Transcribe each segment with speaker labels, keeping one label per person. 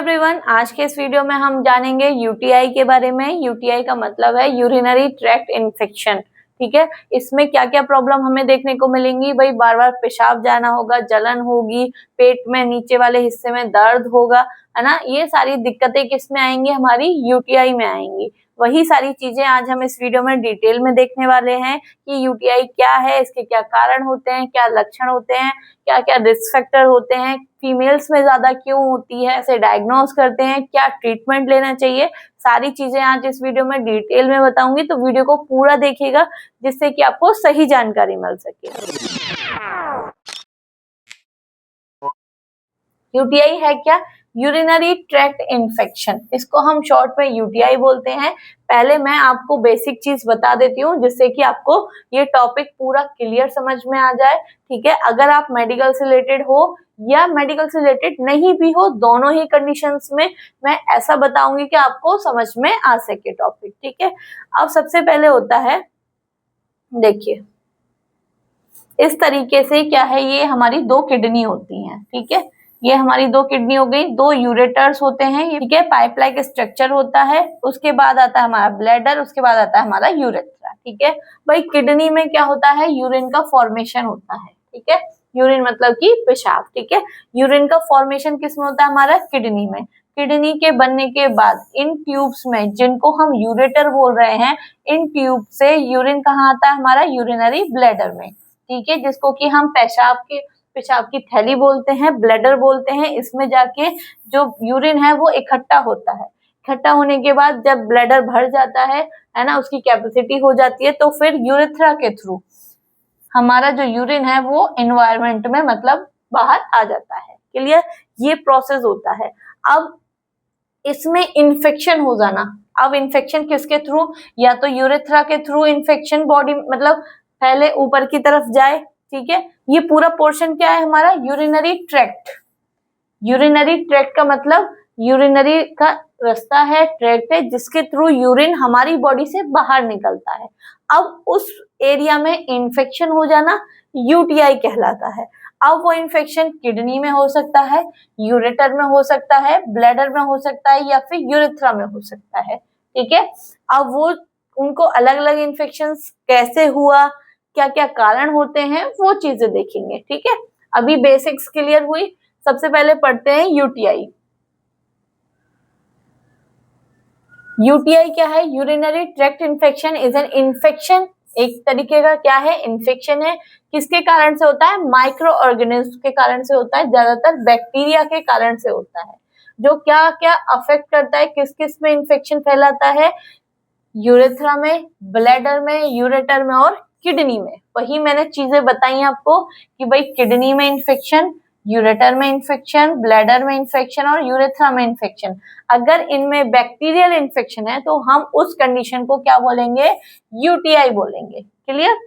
Speaker 1: Everyone, आज के इस वीडियो में हम जानेंगे यूटीआई के बारे में। यूटीआई का मतलब है यूरिनरी ट्रैक्ट इन्फेक्शन। ठीक है, इसमें क्या क्या प्रॉब्लम हमें देखने को मिलेंगी। भाई बार बार पेशाब जाना होगा, जलन होगी, पेट में नीचे वाले हिस्से में दर्द होगा, है ना। ये सारी दिक्कतें किस में आएंगी, हमारी यूटीआई में आएंगी। वही सारी चीजें आज हम इस वीडियो में डिटेल में देखने वाले हैं कि यूटीआई क्या है, इसके क्या कारण होते हैं, क्या लक्षण होते हैं, क्या क्या रिस्क फैक्टर होते हैं, फीमेल्स में ज्यादा क्यों होती है, इसे डायग्नोज करते हैं, क्या ट्रीटमेंट लेना चाहिए। सारी चीजें आज इस वीडियो में डिटेल में बताऊंगी, तो वीडियो को पूरा देखिएगा जिससे कि आपको सही जानकारी मिल सके। यूटीआई है क्या? यूरिनरी ट्रैक्ट इन्फेक्शन, इसको हम शॉर्ट में यूटीआई बोलते हैं। पहले मैं आपको बेसिक चीज बता देती हूँ जिससे कि आपको ये टॉपिक पूरा क्लियर समझ में आ जाए। ठीक है, अगर आप मेडिकल से रिलेटेड हो या मेडिकल से रिलेटेड नहीं भी हो, दोनों ही कंडीशंस में मैं ऐसा बताऊंगी कि आपको समझ में आ सके टॉपिक। ठीक है, अब सबसे पहले होता है, देखिए इस तरीके से क्या है, ये हमारी दो किडनी होती हैं। ठीक है, ये हमारी दो किडनी हो गई, दो यूरेटर्स होते हैं। ठीक है, पाइप लाइक स्ट्रक्चर होता है। उसके बाद आता है हमारा ब्लैडर, उसके बाद आता है हमारा यूरेथ्रा। ठीक है भाई, किडनी में क्या होता है, यूरिन का फॉर्मेशन होता है। ठीक है, यूरिन मतलब कि पेशाब। ठीक है, यूरिन का फॉर्मेशन किस में होता है, हमारा किडनी में। किडनी के बनने के बाद इन ट्यूब्स में, जिनको हम यूरेटर बोल रहे हैं, इन ट्यूब से यूरिन कहाँ आता है, हमारा यूरिनरी ब्लैडर में। ठीक है, जिसको कि हम पेशाब की थैली बोलते हैं, ब्लैडर बोलते हैं। इसमें जाके जो यूरिन है वो इकट्ठा होता है। इकट्ठा होने के बाद जब ब्लैडर भर जाता है ना, उसकी कैपेसिटी हो जाती है, तो फिर यूरेथ्रा के थ्रू हमारा जो यूरिन है वो एनवायरनमेंट में, मतलब बाहर आ जाता है। क्लियर, ये प्रोसेस होता है। अब इसमें इन्फेक्शन हो जाना, अब इन्फेक्शन किसके थ्रू, या तो यूरेथ्रा के थ्रू इन्फेक्शन बॉडी मतलब पहले ऊपर की तरफ जाए। ठीक है, ये पूरा पोर्शन क्या है हमारा, यूरिनरी ट्रैक्ट। यूरिनरी ट्रैक्ट का मतलब यूरिनरी का रास्ता है, ट्रैक्ट है, जिसके थ्रू यूरिन हमारी बॉडी से बाहर निकलता है। अब उस एरिया में इन्फेक्शन हो जाना यूटीआई कहलाता है। अब वो इन्फेक्शन किडनी में हो सकता है, यूरेटर में हो सकता है, ब्लैडर में हो सकता है, या फिर यूरेथ्रा में हो सकता है। ठीक है, अब वो उनको अलग अलग इन्फेक्शन कैसे हुआ, क्या क्या कारण होते हैं, वो चीजें देखेंगे। ठीक है, अभी बेसिक्स क्लियर हुई। सबसे पहले पढ़ते हैं यूटीआई। यूटीआई क्या है, urinary tract infection is an infection, एक तरीके का क्या है, इन्फेक्शन है। किसके कारण से होता है, माइक्रो ऑर्गेनिज्म के कारण से होता है, ज्यादातर बैक्टीरिया के कारण से होता है। जो क्या क्या अफेक्ट करता है, किस किस में इन्फेक्शन फैलाता है, यूरेथ्रा में, ब्लैडर में, यूरेटर में और किडनी में। वही मैंने चीजें बताई आपको कि भाई किडनी में इन्फेक्शन, यूरेटर में इन्फेक्शन, ब्लैडर में इन्फेक्शन और यूरेथ्रा में इन्फेक्शन। अगर इनमें बैक्टीरियल इन्फेक्शन है तो हम उस कंडीशन को क्या बोलेंगे, यूटीआई बोलेंगे। Clear,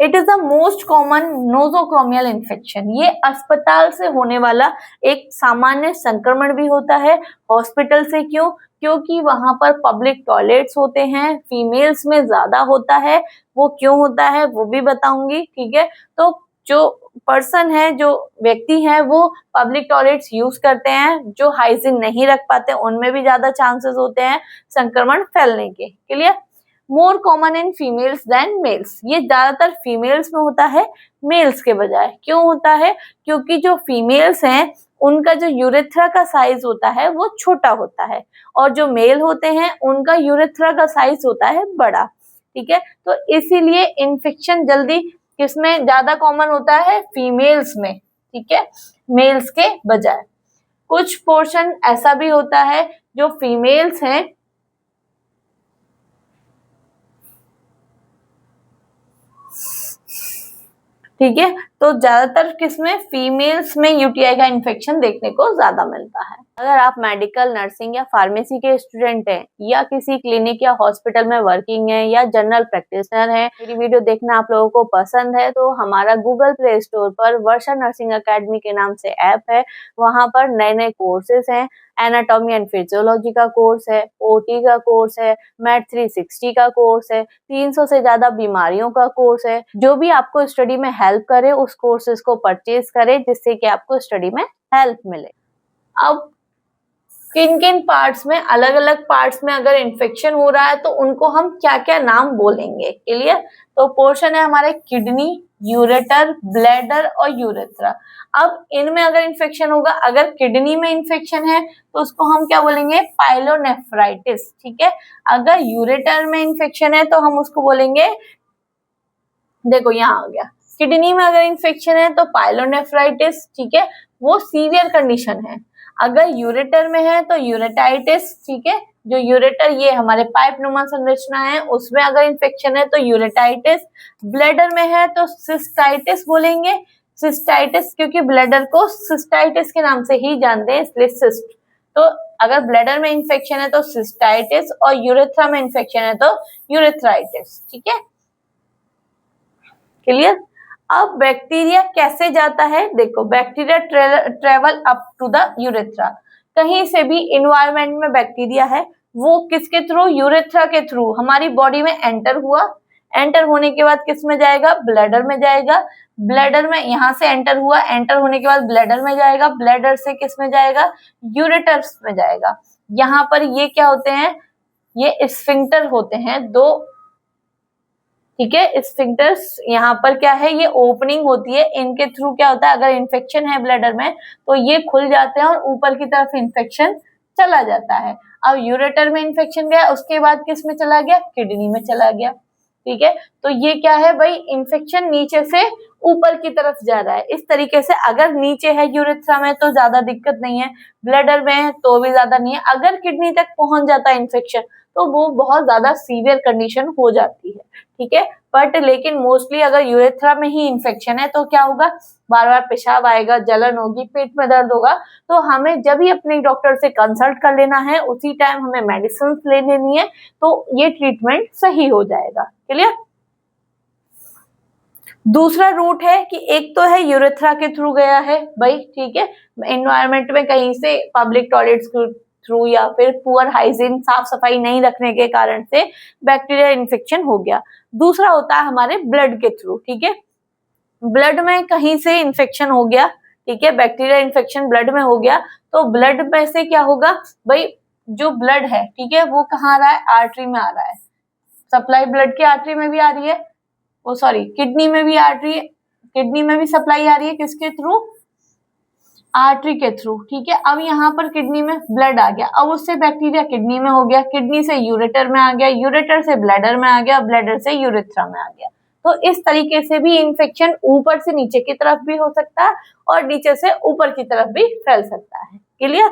Speaker 1: it is the most common nosocomial infection. ये अस्पताल से होने वाला एक सामान्य संक्रमण भी होता है। हॉस्पिटल से क्यों, क्योंकि वहां पर पब्लिक टॉयलेट्स होते हैं, फीमेल्स में ज्यादा होता है। वो क्यों होता है वो भी बताऊंगी। ठीक है, तो जो पर्सन है, जो व्यक्ति है, वो पब्लिक टॉयलेट्स यूज करते हैं, जो हाइजीन नहीं रख पाते, उनमें भी ज्यादा चांसेस होते हैं संक्रमण फैलने के। Clear, more common in females than males, ये ज्यादातर फीमेल्स में होता है मेल्स के बजाय। क्यों होता है, क्योंकि जो फीमेल्स हैं उनका जो यूरेथ्रा का साइज होता है वो छोटा होता है, और जो मेल होते हैं उनका यूरेथ्रा का साइज होता है बड़ा। ठीक है, तो इसीलिए इन्फेक्शन जल्दी किसमें ज्यादा कॉमन होता है, फीमेल्स में। ठीक है, मेल्स के बजाय। कुछ पोर्शन ऐसा भी होता है जो फीमेल्स हैं, ठीक है, तो ज्यादातर किसमें, फीमेल्स में यूटीआई का इन्फेक्शन देखने को ज्यादा मिलता है। अगर आप मेडिकल, नर्सिंग या फार्मेसी के स्टूडेंट हैं, या किसी क्लिनिक या हॉस्पिटल में वर्किंग है, या जनरल प्रैक्टिशनर हैं, मेरी वीडियो देखना आप लोगों को पसंद है, तो हमारा गूगल प्ले स्टोर पर वर्षा नर्सिंग अकेडमी के नाम से ऐप है। वहां पर नए नए कोर्सेज हैं। एनाटॉमी एंड फिजियोलॉजी का कोर्स है, ओटी का कोर्स है, मैथ 360 का कोर्स है, 300 से ज्यादा बीमारियों का कोर्स है। जो भी आपको स्टडी में हेल्प करे उस कोर्सेज को परचेज करें, जिससे कि आपको स्टडी में हेल्प मिले। अब किन किन पार्ट्स में, अलग अलग पार्ट्स में अगर इन्फेक्शन हो रहा है तो उनको हम क्या क्या नाम बोलेंगे, क्लियर। तो पोर्शन है हमारे किडनी, यूरेटर, ब्लैडर और यूरेथ्रा। अब इनमें अगर इन्फेक्शन होगा, अगर किडनी में इन्फेक्शन है तो उसको हम क्या बोलेंगे, पाइलोनेफ्राइटिस, ठीक है। अगर यूरेटर में इन्फेक्शन है तो हम उसको बोलेंगे, देखो यहाँ आ गया, किडनी में अगर इन्फेक्शन है तो पाइलोनेफ्राइटिस, ठीक है, वो सीवियर कंडीशन है। अगर यूरेटर में है तो यूरेटाइटिस, ठीक है, जो यूरेटर ये हमारे पाइप नुमा संरचना है उसमें अगर इन्फेक्शन है तो यूरेटाइटिस। ब्लैडर में है तो सिस्टाइटिस बोलेंगे, सिस्टाइटिस, क्योंकि ब्लैडर को सिस्टाइटिस के नाम से ही जानते हैं, इसलिए सिस्ट। तो अगर ब्लैडर में इन्फेक्शन है तो सिस्टाइटिस, और यूरेथ्रा में इन्फेक्शन है तो यूरेथ्राइटिस, ठीक है, क्लियर। अब बैक्टीरिया कैसे जाता है, देखो bacteria travel up to the urethra. कहीं से भी इन्वायरमेंट में बैक्टीरिया है, वो किसके थ्रू, यूरेथ्रा के थ्रू हमारी बॉडी में एंटर हुआ। एंटर होने के बाद किस में जाएगा, ब्लैडर में जाएगा। ब्लैडर में यहाँ से एंटर हुआ, एंटर होने के बाद ब्लैडर में जाएगा, ब्लैडर से किस में जाएगा, यूरेटर्स में जाएगा। यहाँ पर ये क्या होते हैं, ये स्फिंक्टर होते हैं दो, ठीक है। स्फिंक्टर्स यहाँ पर क्या है, ये ओपनिंग होती है, इनके थ्रू क्या होता है, अगर इन्फेक्शन है ब्लैडर में तो ये खुल जाते हैं और ऊपर की तरफ इन्फेक्शन चला जाता है। अब यूरेटर में इन्फेक्शन गया, उसके बाद किस में चला गया, किडनी में चला गया, ठीक है। तो ये क्या है भाई, इन्फेक्शन नीचे से ऊपर की तरफ जा रहा है। इस तरीके से अगर नीचे है यूरेथ्रा में तो ज्यादा दिक्कत नहीं है, ब्लैडर में है तो भी ज्यादा नहीं है। अगर किडनी तक पहुंच जाता है इन्फेक्शन तो वो बहुत ज्यादा सीवियर कंडीशन हो जाती है, ठीक है। बट लेकिन मोस्टली अगर यूरेथ्रा में ही इन्फेक्शन है तो क्या होगा, बार बार पेशाब आएगा, जलन होगी, पेट में दर्द होगा। तो हमें जब ही अपने डॉक्टर से कंसल्ट कर लेना है, उसी टाइम हमें मेडिसिन ले लेनी है, तो ये ट्रीटमेंट सही हो जाएगा, क्लियर। दूसरा रूट है कि एक तो है यूरेथ्रा के थ्रू गया है भाई, ठीक है, एनवायरमेंट में कहीं से पब्लिक टॉयलेट्स के थ्रू या फिर पुअर हाइजीन, साफ सफाई नहीं रखने के कारण से बैक्टीरिया इन्फेक्शन हो गया। दूसरा होता है हमारे ब्लड के थ्रू, ठीक है, ब्लड में कहीं से इन्फेक्शन हो गया, ठीक है, बैक्टीरिया इन्फेक्शन ब्लड में हो गया, तो ब्लड में से क्या होगा भाई, जो ब्लड है, ठीक है, वो कहाँ आ रहा है, आर्टरी में आ रहा है, सप्लाई ब्लड की आर्टरी में भी आ रही है, वो सॉरी किडनी में भी आर्टरी, किडनी में भी सप्लाई आ रही है, किसके थ्रू, आर्टरी के थ्रू, ठीक है। अब यहाँ पर किडनी में ब्लड आ गया, अब उससे बैक्टीरिया किडनी में हो गया, किडनी से यूरेटर में आ गया, यूरेटर से ब्लैडर में आ गया, ब्लैडर से यूरेथ्रा में आ गया। तो इस तरीके से भी इन्फेक्शन ऊपर से नीचे की तरफ भी हो सकता है और नीचे से ऊपर की तरफ भी फैल सकता है, क्लियर।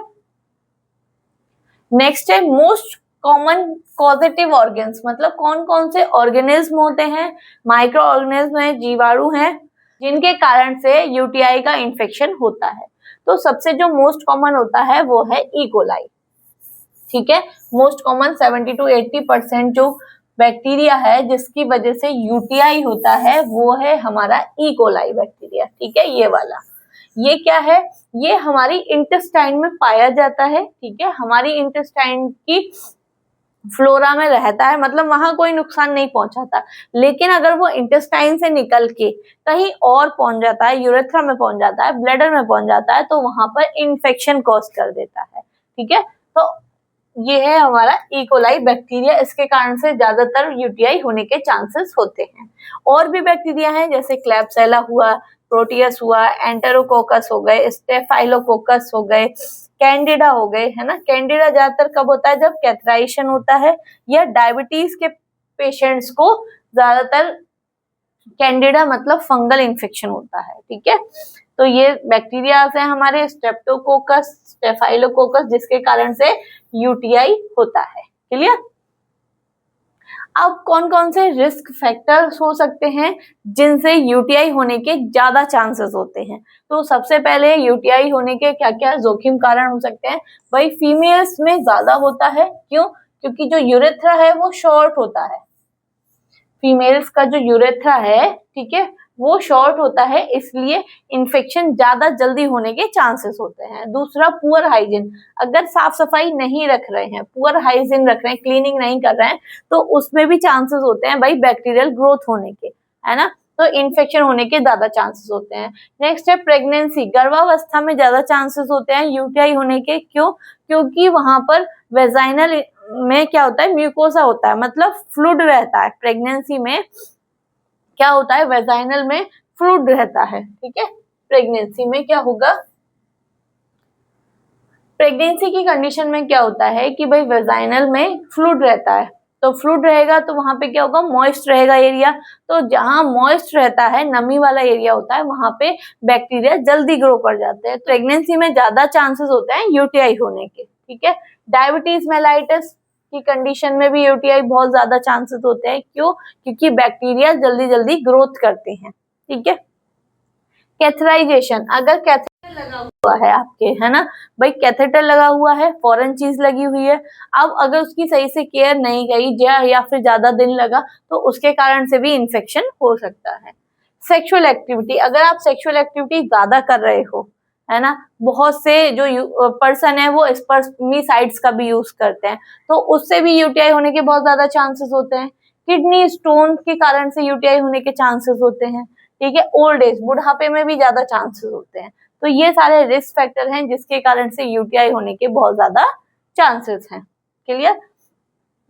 Speaker 1: नेक्स्ट है मोस्ट कॉमन कॉजेटिव ऑर्गेन्स, मतलब कौन कौन से ऑर्गेनिज्म होते हैं, माइक्रो ऑर्गेनिज्म है, जीवाणु है, जिनके कारण से यूटीआई का इन्फेक्शन होता है। तो सबसे जो मोस्ट कॉमन होता है वो है ई कोलाई, ठीक है। मोस्ट कॉमन 70 to 80% जो बैक्टीरिया है जिसकी वजह से यूटीआई होता है वो है हमारा ई कोलाई बैक्टीरिया, ठीक है, ये वाला। ये क्या है, ये हमारी इंटेस्टाइन में पाया जाता है, ठीक है, हमारी इंटेस्टाइन की फ्लोरा में रहता है, मतलब वहां कोई नुकसान नहीं पहुंचाता। लेकिन अगर वो इंटेस्टाइन से निकल के कहीं और पहुंच जाता है, यूरेथ्रा में पहुंच जाता है, ब्लैडर में पहुंच जाता है, तो वहां पर इन्फेक्शन कॉज कर देता है, ठीक है। तो ये है हमारा ई कोलाई बैक्टीरिया, इसके कारण से ज्यादातर यूटीआई होने के चांसेस होते हैं। और भी बैक्टीरिया हैं जैसे क्लैब्सिला हुआ, प्रोटियस हुआ, एंटेरोकोकस हो गए, स्टेफाइलोकोकस हो गए, कैंडिडा हो गए, है ना। कैंडिडा ज्यादातर कब होता है, जब कैथराइशन होता है या डायबिटीज के पेशेंट्स को ज्यादातर कैंडिडा मतलब फंगल इन्फेक्शन होता है, ठीक है। तो ये बैक्टीरिया है हमारे स्ट्रेप्टोकोकस, स्टेफाइलोकोकस, जिसके कारण से यूटीआई होता है, क्लियर। अब कौन कौन से रिस्क फैक्टर्स हो सकते हैं जिनसे यूटीआई होने के ज्यादा चांसेस होते हैं। तो सबसे पहले यूटीआई होने के क्या क्या जोखिम कारण हो सकते हैं, भाई फीमेल्स में ज्यादा होता है, क्यों, क्योंकि जो यूरेथ्रा है वो शॉर्ट होता है, फीमेल्स का जो यूरेथ्रा है, ठीक है, वो शॉर्ट होता है, इसलिए इन्फेक्शन ज्यादा जल्दी होने के चांसेस होते हैं। दूसरा पुअर हाइजीन, अगर साफ सफाई नहीं रख रहे हैं, पुअर हाइजीन रख रहे हैं, क्लीनिंग नहीं कर रहे हैं, तो उसमें भी चांसेस होते हैं भाई बैक्टीरियल ग्रोथ होने के, है ना। तो इन्फेक्शन होने के ज्यादा चांसेस होते हैं। नेक्स्ट है प्रेगनेंसी, गर्भावस्था में ज्यादा चांसेस होते हैं यूटीआई होने के। क्यों? क्योंकि वहां पर वेजाइनल में क्या होता है, म्यूकोसा होता है, मतलब फ्लूइड रहता है। प्रेगनेंसी में क्या होता है, वेजाइनल में फ्लूइड रहता है, ठीक है। प्रेगनेंसी में क्या होगा, प्रेगनेंसी की कंडीशन में क्या होता है कि भाई वेजाइनल में फ्लूइड रहता है, तो फ्लूइड रहेगा तो वहां पे क्या होगा, मॉइस्ट रहेगा एरिया। तो जहां मॉइस्ट रहता है, नमी वाला एरिया होता है, वहां पे बैक्टीरिया जल्दी ग्रो कर जाते हैं। प्रेगनेंसी में ज्यादा चांसेस होते हैं यूटीआई होने के, ठीक है। डायबिटीज मेलाइटिस की कंडीशन में भी यूटीआई बहुत ज्यादा चांसेस होते हैं। क्यों? क्योंकि बैक्टीरिया जल्दी जल्दी ग्रोथ करते हैं, ठीक है। कैथराइजेशन, अगर कैथेटर लगा हुआ है आपके, है ना भाई, कैथेटर लगा हुआ है, फॉरेन चीज लगी हुई है, अब अगर उसकी सही से केयर नहीं गई या फिर ज्यादा दिन लगा तो उसके कारण से भी इन्फेक्शन हो सकता है। सेक्सुअल एक्टिविटी, अगर आप सेक्सुअल एक्टिविटी ज्यादा कर रहे हो, है ना, बहुत से जो पर्सन है वो स्पर्मिसाइड्स का भी यूज करते हैं, तो उससे भी यूटीआई होने के बहुत ज्यादा चांसेस होते हैं। किडनी स्टोन के कारण से यूटीआई होने के चांसेस होते हैं, ठीक है। ओल्ड एज, बुढ़ापे में भी ज्यादा चांसेस होते हैं। तो ये सारे रिस्क फैक्टर हैं जिसके कारण से यूटीआई होने के बहुत ज्यादा चांसेस हैं। क्लियर?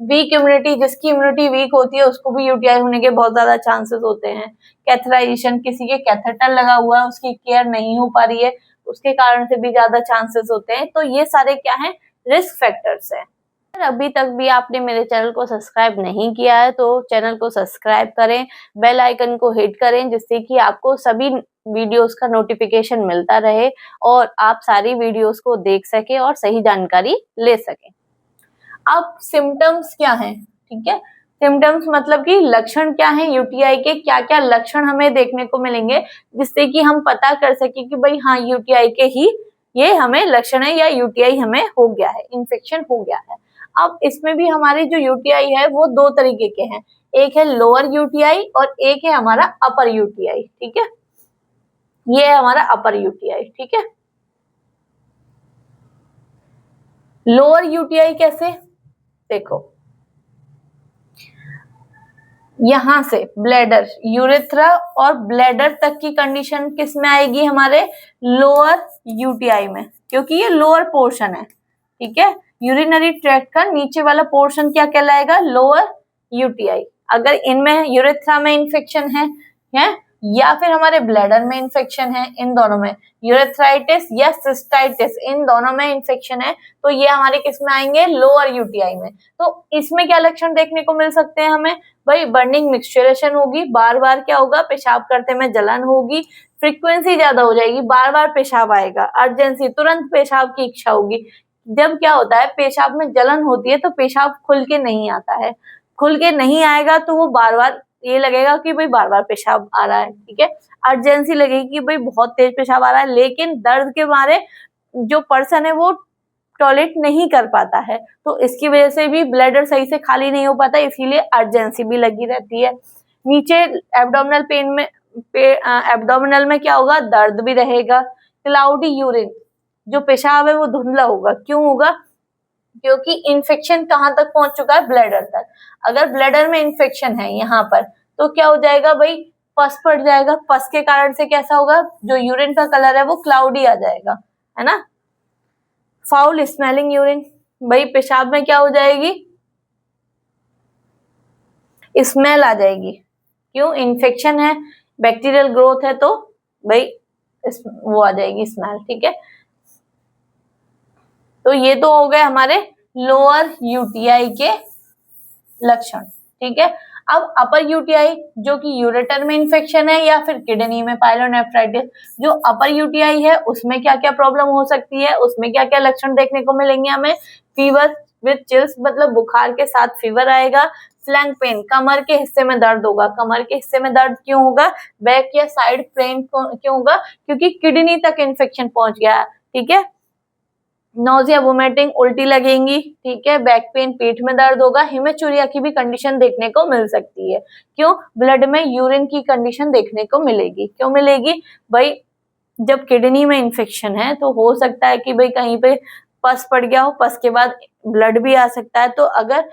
Speaker 1: वीक इम्यूनिटी, जिसकी इम्यूनिटी वीक होती है उसको भी यूटीआई होने के बहुत ज्यादा चांसेस होते हैं। कैथराइजेशन, किसी के कैथेटर लगा हुआ है, उसकी केयर नहीं हो पा रही है, उसके कारण से भी ज्यादा चांसेस होते हैं। तो ये सारे क्या हैं, रिस्क फैक्टर्स हैं। अभी तक भी आपने मेरे चैनल को सब्सक्राइब नहीं किया है तो चैनल को सब्सक्राइब करें, बेल आइकन को हिट करें, जिससे कि आपको सभी वीडियोस का नोटिफिकेशन मिलता रहे और आप सारी वीडियोस को देख सके और सही जानकारी ले सके। अब सिम्टम्स क्या हैं, ठीक है। सिम्टम्स मतलब कि लक्षण क्या हैं यूटीआई के, क्या क्या लक्षण हमें देखने को मिलेंगे जिससे कि हम पता कर सके कि भाई हाँ यूटीआई के ही ये हमें लक्षण है या यूटीआई हमें हो गया है, इन्फेक्शन हो गया है। अब इसमें भी हमारे जो यूटीआई है वो दो तरीके के हैं, एक है लोअर यूटीआई और एक है हमारा अपर यूटीआई, ठीक है। ये है हमारा अपर यूटीआई, ठीक है। लोअर यूटीआई कैसे, देखो यहां से ब्लैडर, यूरेथ्रा और ब्लैडर तक की कंडीशन किस में आएगी, हमारे लोअर यूटीआई में, क्योंकि ये लोअर पोर्शन है, ठीक है। यूरिनरी ट्रैक्ट का नीचे वाला पोर्शन क्या कहलाएगा, लोअर यूटीआई। अगर इनमें यूरेथ्रा में इंफेक्शन है या फिर हमारे ब्लैडर में इंफेक्शन है, इन दोनों में यूरेथ्राइटिस या सिस्टाइटिस, इन दोनों में इंफेक्शन है, तो ये हमारे किस में आएंगे, लोअर यूटीआई में। तो इसमें क्या लक्षण देखने को मिल सकते हैं हमें, भाई बर्निंग मिक्सचरेशन होगी, बार बार क्या होगा, पेशाब करते में जलन होगी, फ्रीक्वेंसी ज्यादा हो जाएगी, बार बार पेशाब आएगा, अर्जेंसी, तुरंत पेशाब की इच्छा होगी। जब क्या होता है, पेशाब में जलन होती है तो पेशाब खुल के नहीं आता है, खुल के नहीं आएगा तो वो बार बार ये लगेगा कि भाई बार बार पेशाब आ रहा है, ठीक है। अर्जेंसी लगेगी कि भाई बहुत तेज पेशाब आ रहा है, लेकिन दर्द के मारे जो पर्सन है वो टॉयलेट नहीं कर पाता है, तो इसकी वजह से भी ब्लैडर सही से खाली नहीं हो पाता, इसीलिए अर्जेंसी भी लगी रहती है। नीचे एब्डोमिनल पेन में एब्डोमिनल में क्या होगा, दर्द भी रहेगा। क्लाउडी यूरिन, जो पेशाब है वो धुंधला होगा, क्यों होगा, क्योंकि इन्फेक्शन कहाँ तक पहुंच चुका है, ब्लैडर तक। अगर ब्लैडर में इन्फेक्शन है यहाँ पर तो क्या हो जाएगा भाई, पस पड़ जाएगा, पस के कारण से कैसा होगा, जो यूरिन का कलर है वो क्लाउडी आ जाएगा, है ना। फाउल स्मेलिंग यूरिन, भाई पेशाब में क्या हो जाएगी, स्मेल आ जाएगी, क्यों, इन्फेक्शन है, बैक्टीरियल ग्रोथ है, तो भाई वो आ जाएगी स्मेल, ठीक है। तो ये तो हो गए हमारे लोअर यूटीआई के लक्षण, ठीक है। अब अपर यूटीआई, जो कि यूरेटर में इंफेक्शन है या फिर किडनी में पायलोनेफ्राइटिस, जो अपर यूटीआई है उसमें क्या क्या प्रॉब्लम हो सकती है, उसमें क्या क्या लक्षण देखने को मिलेंगे हमें, फीवर विद चिल्स, मतलब बुखार के साथ फीवर आएगा। फ्लैंक पेन, कमर के हिस्से में दर्द होगा, कमर के हिस्से में दर्द क्यों होगा, बैक या साइड पेन क्यों होगा, क्योंकि किडनी तक इंफेक्शन पहुंच गया, ठीक है। नोजिया, वोमिटिंग, उल्टी लगेंगी, ठीक है। बैक पेन, पेट में दर्द होगा। हिमेचुरिया की भी कंडीशन देखने को मिल सकती है, क्यों, ब्लड में यूरिन की कंडीशन देखने को मिलेगी, क्यों मिलेगी भाई, जब किडनी में इंफेक्शन है तो हो सकता है कि भाई कहीं पे पस पड़ गया हो, पस के बाद ब्लड भी आ सकता है, तो अगर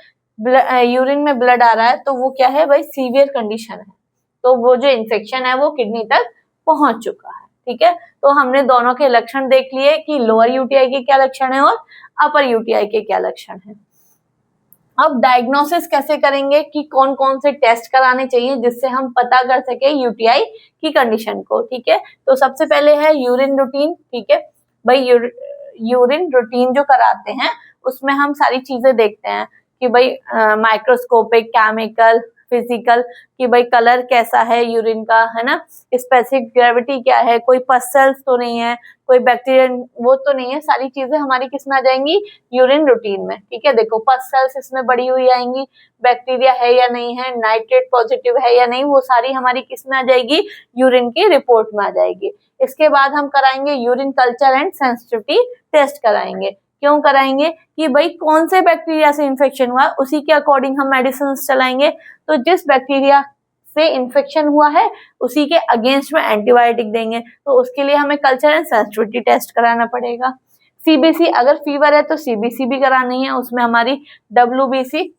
Speaker 1: यूरिन में ब्लड आ रहा है तो वो क्या है भाई, सीवियर कंडीशन है, तो वो जो इन्फेक्शन है वो किडनी तक पहुंच चुका है। ठीक है, तो हमने दोनों के लक्षण देख लिए कि लोअर यूटीआई के क्या लक्षण है और अपर यूटीआई के क्या लक्षण है। अब डायग्नोसिस कैसे करेंगे कि कौन कौन से टेस्ट कराने चाहिए जिससे हम पता कर सके यूटीआई की कंडीशन को। ठीक है, तो सबसे पहले है यूरिन रूटीन। ठीक है भाई, यूरिन रूटीन जो कराते हैं उसमें हम सारी चीजें देखते हैं कि भाई माइक्रोस्कोपिक, केमिकल, फिजिकल, कि भाई कलर कैसा है यूरिन का, है ना, स्पेसिफिक ग्रेविटी क्या है, कोई पसल्स तो नहीं है, कोई बैक्टीरिया वो तो नहीं है, सारी चीजें हमारी किस में आ जाएंगी, यूरिन रूटीन में। ठीक है, देखो पसल्स इसमें बड़ी हुई आएंगी, बैक्टीरिया है या नहीं है, नाइट्रेट पॉजिटिव है या नहीं, वो सारी हमारी किस में आ जाएगी, यूरिन की रिपोर्ट में आ जाएगी। इसके बाद हम कराएंगे urine culture and sensitivity test कराएंगे। क्यों कराएंगे कि भाई कौन से बैक्टीरिया से इन्फेक्शन हुआ, उसी के अकॉर्डिंग हम मेडिसिन चलाएंगे। तो जिस बैक्टीरिया से इन्फेक्शन हुआ है उसी के अगेंस्ट में एंटीबायोटिक देंगे, तो उसके लिए हमें कल्चर एंड सेंसिटिविटी टेस्ट कराना पड़ेगा। सीबीसी, अगर फीवर है तो सीबीसी भी करानी है, उसमें हमारी डब्ल्यूबीसी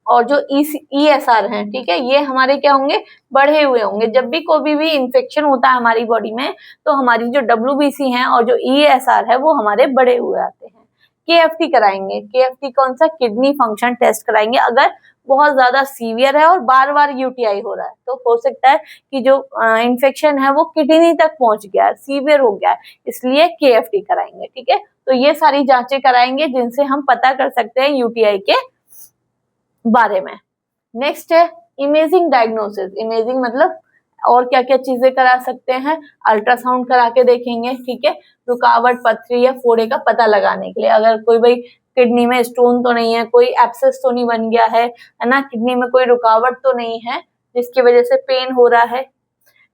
Speaker 1: और जो ESR है, ठीक है, ये हमारे क्या होंगे, बढ़े हुए होंगे। जब भी कोई भी इन्फेक्शन होता है हमारी बॉडी में तो हमारी जो WBC है और जो ESR है वो हमारे बढ़े हुए आते हैं। KFT कराएंगे, KFT कौन सा, किडनी फंक्शन टेस्ट कराएंगे। अगर बहुत ज्यादा सीवियर है और बार बार यूटीआई हो रहा है तो हो सकता है कि जो इन्फेक्शन है वो किडनी तक पहुंच गया है, सीवियर हो गया है, इसलिए KFT कराएंगे। ठीक है, तो ये सारी जांचें कराएंगे जिनसे हम पता कर सकते हैं यूटीआई के बारे में। नेक्स्ट है इमेजिंग डायग्नोसिस। इमेजिंग मतलब और क्या क्या चीजें करा सकते हैं, अल्ट्रासाउंड करा के देखेंगे। ठीक है, रुकावट, पथरी या फोड़े का पता लगाने के लिए, अगर कोई भाई किडनी में स्टोन तो नहीं है, कोई एब्सेस तो नहीं बन गया है ना, किडनी में कोई रुकावट तो नहीं है जिसकी वजह से पेन हो रहा है।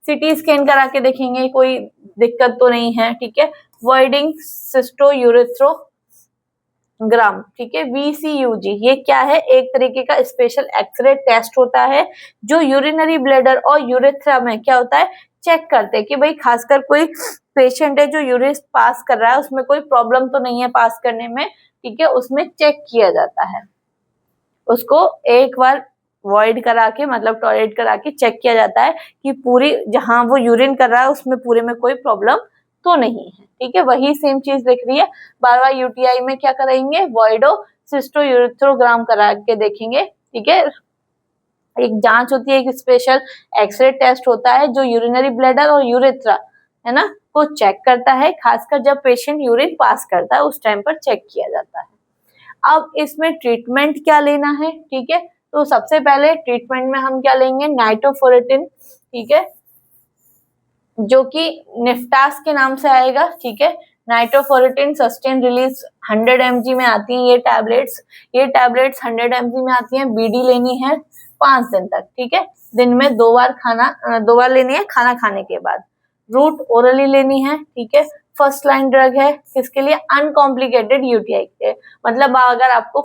Speaker 1: सीटी स्कैन करा के देखेंगे कोई दिक्कत तो नहीं है। ठीक है, वॉइडिंग सिस्टो यूरेथ्रो ग्राम, ठीक है, VCUG, ये क्या है, एक तरीके का स्पेशल एक्सरे टेस्ट होता है जो यूरिनरी ब्लैडर और यूरेथ्रा में क्या होता है, चेक करते हैं कि भाई खासकर कोई पेशेंट है जो यूरिन पास कर रहा है उसमें कोई प्रॉब्लम तो नहीं है पास करने में। ठीक है, उसमें चेक किया जाता है, उसको एक बार वॉइड करा के मतलब टॉयलेट करा के चेक किया जाता है कि पूरी जहां वो यूरिन कर रहा है उसमें पूरे में कोई प्रॉब्लम तो नहीं है। ठीक है, वही सेम चीज दिख रही है। बार बार यूटीआई में क्या कराएंगे, वॉइडो सिस्टो यूरेथ्रोग्राम करा के देखेंगे। ठीक है, एक जांच होती है, एक स्पेशल एक्सरे टेस्ट होता है जो यूरिनरी ब्लैडर और यूरेथ्रा है ना को चेक करता है, खासकर जब पेशेंट यूरिन पास करता है उस टाइम पर चेक किया जाता है। अब इसमें ट्रीटमेंट क्या लेना है, ठीक है, तो सबसे पहले ट्रीटमेंट में हम क्या लेंगे, नाइट्रोफोरेटिन, ठीक है, जो कि निफ्टास के नाम से आएगा। ठीक है, नाइट्रोफोरेटिन सस्टेन रिलीज 100 mg में आती हैं ये टैबलेट्स 100 mg में आती हैं। बीडी लेनी है 5 दिन तक। ठीक है, दिन में 2 बार लेनी है खाना खाने के बाद। रूट ओरली लेनी है। ठीक है, फर्स्ट लाइन ड्रग है किसके लिए, अनकॉम्प्लिकेटेड यूटीआई के, मतलब अगर आपको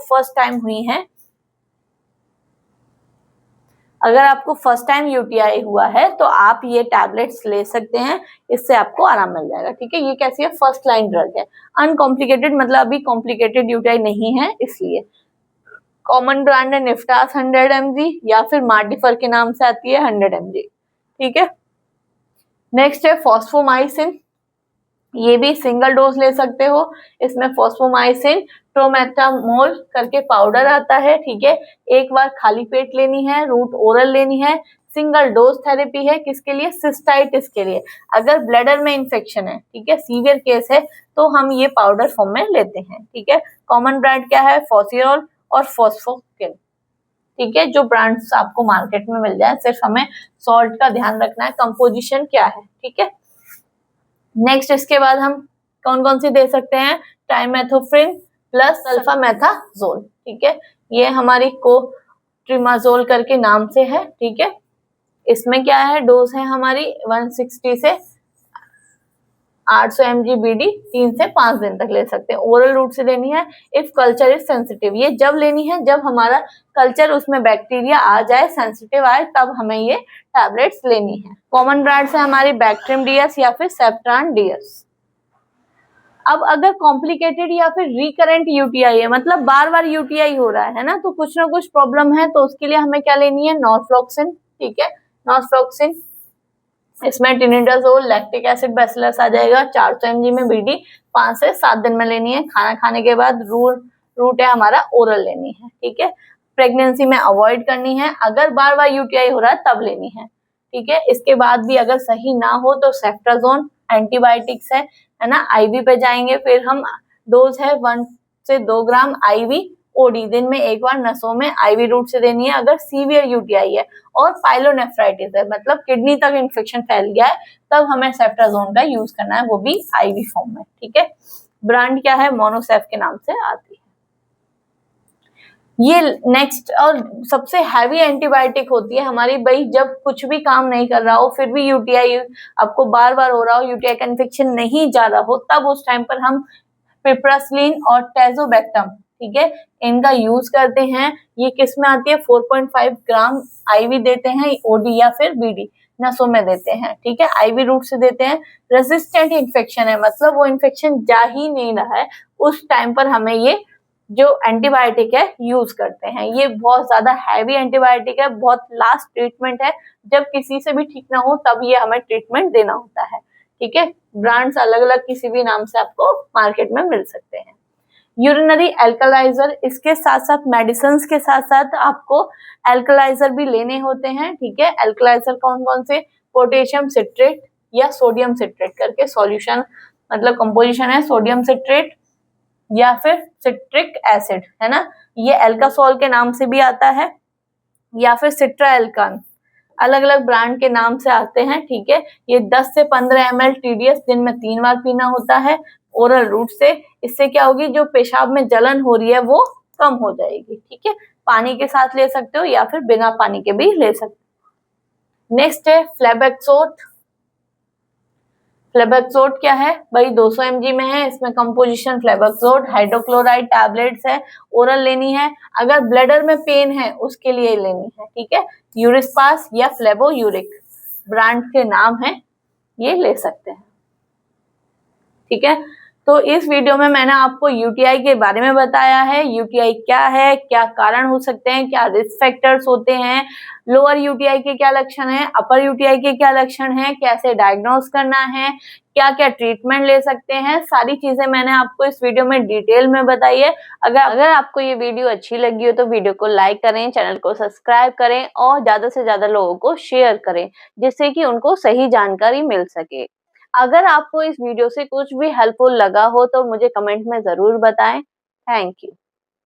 Speaker 1: फर्स्ट टाइम यूटीआई हुआ है तो आप ये टैबलेट्स ले सकते हैं, इससे आपको आराम मिल जाएगा। ठीक है, ये कैसी है, फर्स्ट लाइन ड्रग है, अनकॉम्प्लिकेटेड मतलब अभी कॉम्प्लिकेटेड यूटीआई नहीं है इसलिए। कॉमन ब्रांड है निफ्टास 100 mg या फिर मार्डिफर के नाम से आती है 100 mg। ठीक है, नेक्स्ट है फॉस्फोमाइसिन, ये भी सिंगल डोज ले सकते हो। इसमें फॉस्फोमाइसिन ट्रोमेटामोल करके पाउडर आता है। ठीक है, एक बार खाली पेट लेनी है, रूट ओरल लेनी है। सिंगल डोज थेरेपी है किसके लिए, सिस्टाइटिस के लिए, अगर ब्लैडर में इंफेक्शन है, ठीक है, सीवियर केस है तो हम ये पाउडर फॉर्म में लेते हैं। ठीक है, कॉमन ब्रांड क्या है, फॉसियोल और फॉस्फोकिन। ठीक है, जो ब्रांड्स आपको मार्केट में मिल जाए, सिर्फ हमें सॉल्ट का ध्यान रखना है, कंपोजिशन क्या है। ठीक है, नेक्स्ट इसके बाद हम कौन कौन सी दे सकते हैं, टाइमेथोफ्रिन प्लस सल्फामेथाजोल। ठीक है, ये हमारी कोट्रिमाजोल करके नाम से है। ठीक है, इसमें क्या है, डोज है हमारी 160 से 800 mg बीडी 3 से 5 दिन तक ले सकते हैं। ओरल रूट से लेनी है। इफ कल्चर इज सेंसिटिव, ये जब लेनी है जब हमारा कल्चर उसमें बैक्टीरिया आ जाए, सेंसिटिव आए, तब हमें ये टैबलेट्स लेनी है। कॉमन ब्रांड से हमारी बैक्ट्रिम डीएस या फिर सेप्ट्रान डीएस। अब अगर कॉम्प्लिकेटेड या फिर रिकरेंट यूटीआई है, मतलब बार बार यूटीआई हो रहा है ना, तो कुछ ना कुछ प्रॉब्लम है, तो उसके लिए हमें क्या लेनी है, नॉरफ्लॉक्सिन। ठीक है, नॉर्फ्लॉक्सिन, इसमें टिनिडाजोल, लैक्टिक एसिड, बैसिलस आ जाएगा। 400 mg में बीडी 5 से 7 दिन में लेनी है। खाना खाने के बाद रूट है हमारा ओरल लेनी है, ठीक है। प्रेगनेंसी में अवॉइड करनी है, अगर बार बार यूटीआई हो रहा है तब लेनी है, ठीक है। इसके बाद भी अगर सही ना हो तो सेफ्ट्राजोन एंटीबायोटिक्स है ना, आईवी पे जाएंगे। फिर हम डोज है 1 से 2 ग्राम आईवी ओडी, दिन में एक बार नसों में आईवी रूट से देनी है अगर सीवियर यूटीआई है और पाइलोनेफ्राइटिस है, मतलब किडनी तक इन्फेक्शन फैल गया है, तब हमें सेफ्ट्राजोन का यूज करना है, वो भी आईवी फॉर्म में, ठीक है। ब्रांड क्या है, मोनोसेफ के नाम से आती है। ये नेक्स्ट और सबसे हैवी एंटीबायोटिक होती है हमारी भाई, जब कुछ भी काम नहीं कर रहा हो फिर भी यूटीआई आपको बार बार हो रहा हो, यूटीआई का इन्फेक्शन नहीं जा रहा हो, तब उस टाइम पर हम पिप्रासिलिन और टेजोबैक्टम, ठीक है, इनका यूज करते हैं। ये किस में आती है, 4.5 ग्राम आईवी देते हैं, ओडी या फिर बीडी नसों में देते हैं, ठीक है, आईवी रूट से देते हैं। रेजिस्टेंट इन्फेक्शन है, मतलब वो इन्फेक्शन जा ही नहीं रहा है, उस टाइम पर हमें ये जो एंटीबायोटिक है यूज करते हैं। ये बहुत ज्यादा हैवी एंटीबायोटिक है, बहुत लास्ट ट्रीटमेंट है, जब किसी से भी ठीक ना हो तब ये हमें ट्रीटमेंट देना होता है, ठीक है। ब्रांड्स अलग अलग किसी भी नाम से आपको मार्केट में मिल सकते हैं। यूरिनरी एल्कलाइजर, इसके साथ साथ मेडिसिन के साथ साथ आपको एल्कलाइजर भी लेने होते हैं, ठीक है। एल्कलाइजर कौन कौन से, पोटेशियम सिट्रेट या सोडियम सिट्रेट करके सॉल्यूशन, मतलब कंपोजिशन है सोडियम सिट्रेट या फिर सिट्रिक एसिड, है ना, ये एल्कासोल के नाम से भी आता है या फिर सिट्राएल्कान, अलग अलग ब्रांड के नाम से आते हैं, ठीक है। ये 10 से 15 ml TDS दिन में 3 बार पीना होता है ओरल रूट से। इससे क्या होगी, जो पेशाब में जलन हो रही है वो कम हो जाएगी, ठीक है। पानी के साथ ले सकते हो या फिर बिना पानी के भी ले सकते हो। नेक्स्ट है फ्लेबेक्सोट। फ्लेबेक्सोट क्या है भाई, 200 mg में है, इसमें कंपोजिशन फ्लेबेक्सोट हाइड्रोक्लोराइड टैबलेट्स है, ओरल लेनी है। अगर ब्लैडर में पेन है उसके लिए लेनी है, ठीक है। यूरिस्पास या फ्लेबो यूरिक ब्रांड के नाम है, ये ले सकते हैं, ठीक है। तो इस वीडियो में मैंने आपको यूटीआई के बारे में बताया है, यूटीआई क्या है, क्या कारण हो सकते हैं, क्या रिस्क फैक्टर्स होते हैं, लोअर यूटीआई के क्या लक्षण हैं, अपर यूटीआई के क्या लक्षण हैं, कैसे डायग्नोस करना है, क्या क्या ट्रीटमेंट ले सकते हैं, सारी चीजें मैंने आपको इस वीडियो में डिटेल में बताई है। अगर आपको ये वीडियो अच्छी लगी हो तो वीडियो को लाइक करें, चैनल को सब्सक्राइब करें और ज्यादा से ज्यादा लोगों को शेयर करें, जिससे कि उनको सही जानकारी मिल सके। अगर आपको इस वीडियो से कुछ भी हेल्पफुल लगा हो तो मुझे कमेंट में जरूर बताएं। Thank you.